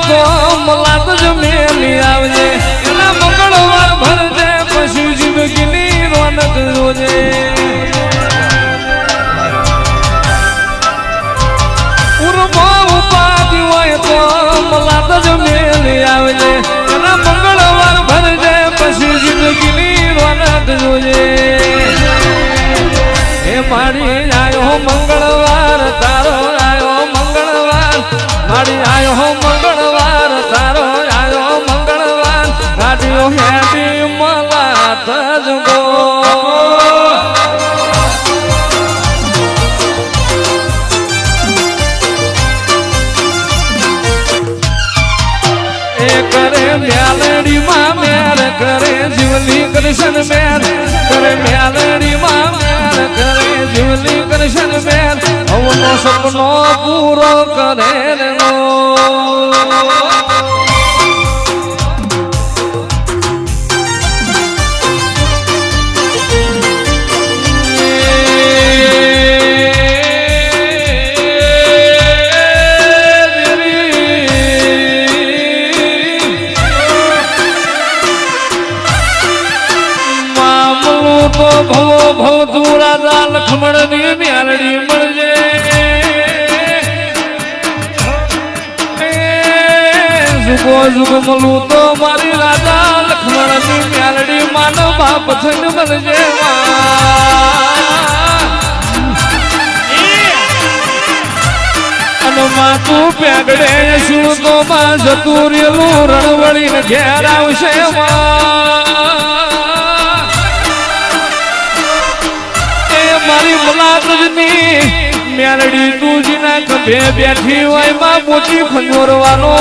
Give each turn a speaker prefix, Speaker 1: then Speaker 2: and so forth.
Speaker 1: તો મલાત જ મેલી આવજે એના મંગળવાર ભરજે પછી જિંદગીની રોનક જોજે ઉપાધી હોય તો મલાત જ મેલી આવજે એના મંગળવાર ભરજે પછી જિંદગીની રોનક જોજે હે મારી આયો મંગળવાર તારો આયો મંગળવાર મારી આયો મંગળવાર તારો આયો મંગળવાર ગાડીઓ હેડી મલાત જ ગો કરે મ્યાલડી માં મેર કરે જીવલી કૃષ્ણ મેર કરે મ્યાલડી માં મેર કરે જીવલી કૃષ્ણ મેર હવનો સપનો પૂરો કરે નો ભવો ભવ તું રાજા લક્ષ્મણ ની મ્યાલડી મળજે જુગો જુગ મળું તો મારી રાજા લક્ષ્મણ ની મ્યાલડી માનવ બાપ થઈને મળજે અને માં તું પેગડે શું તો માં જતું રેલું રણવળી ઘેર આવશે મારી મલાતની મેલડી તુજીના ખભે બેઠી હોય માં મોટી ખંજોરવાનો